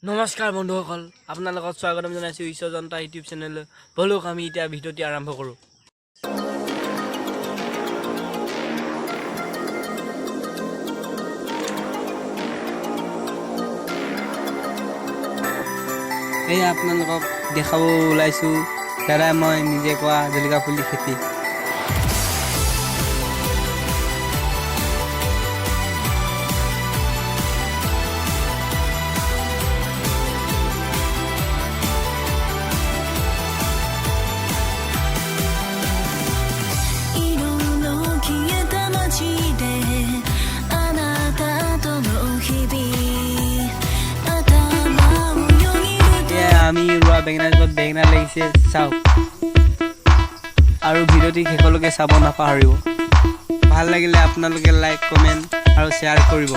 নমস্কাৰ বন্ধুসকল, আপোনালোকক স্বাগতম জনাইছোঁ ঈশ্বৰ জনতা ইউটিউব চেনেললৈ। বলক আমি এতিয়া ভিডিঅ'টি আৰম্ভ কৰোঁ। এই আপোনালোকক দেখাব ওলাইছোঁ দাদা মই নিজে কৰা জলকীয়া পুলি খেতি। আমি ৰোৱা বেঙেনা লাগিছে চাওক, আৰু ভিডিঅ'টি শেষলৈকে চাব নাপাহৰিব। ভাল লাগিলে আপোনালোকে লাইক কমেণ্ট আৰু শ্বেয়াৰ কৰিব।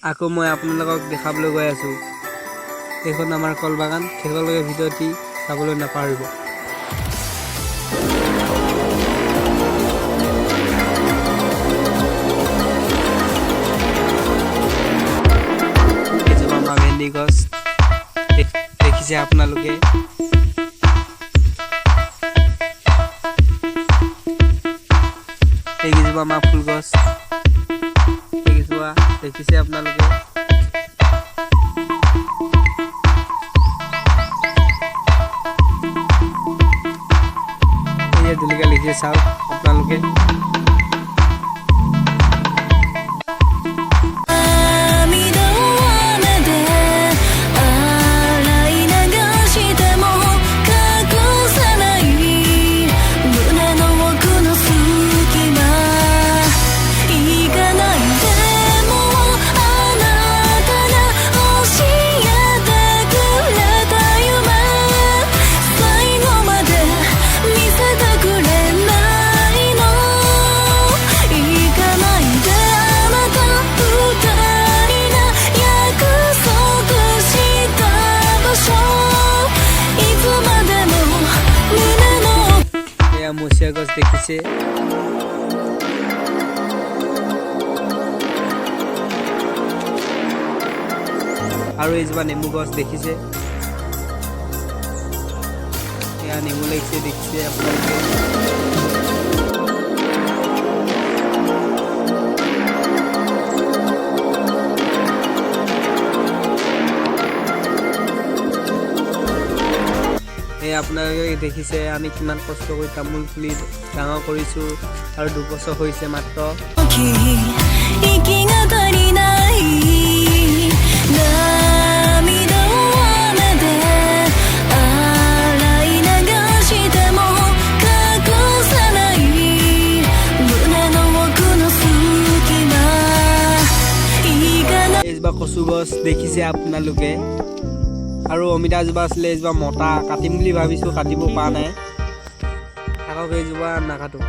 আকৌ মই আপোনালোকক দেখাবলৈ গৈ আছোঁ, এইখন আমাৰ কল বাগান। শেষলৈকে ভিডিঅ'টি চাবলৈ নাপাহৰিব। এইজোপা আমাৰ ভেন্দি গছ দেখিছে আপোনালোকে। এইকেইজোপা আমাৰ ফুল গছ দেখিছে আপোনালোকে। এই জলকীয়া লিখি চাওক আপোনালোকে। মচিয়া গছ দেখিছে, আৰু এইজোপা নেমু গছ দেখিছে। এয়া নেমু লাগিছে দেখিছে আপোনালোকে। আপোনালোকে দেখিছে আমি কিমান কষ্ট কৰি তামোল পুলি ডাঙৰ কৰিছোঁ, আৰু 2 বছৰ হৈছে মাত্ৰ। এইজোপা কচু গছ দেখিছে আপোনালোকে, আৰু অমিতা জোপা আছিলে, এইজোপা মতা কাটিম বুলি ভাবিছোঁ, কাটিব পৰা নাই। আকৌ এইজোপা নাকাটো।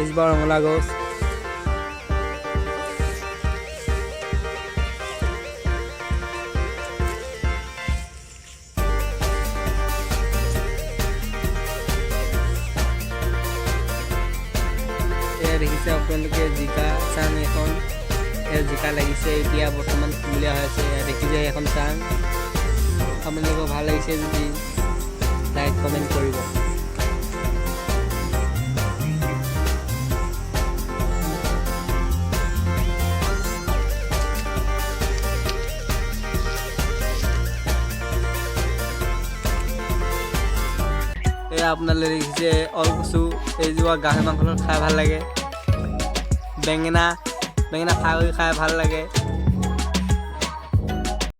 এইজোপা ৰঙালাও গছ। দেখিছে আপোনালোকে জিকা চাং এখন, জিকা লাগিছে এতিয়া বৰ্তমান কুমলীয়া হৈ আছে। দেখিছে এখন চাং। আপোনালোকক ভাল লাগিছে যদি লাইক কমেণ্ট কৰিব। এয়া আপোনালোকে দেখিছে অলকচু, এইজোপা গাহৰি মাংস খাই ভাল লাগে। বেঙেনা খাই ভাল লাগে।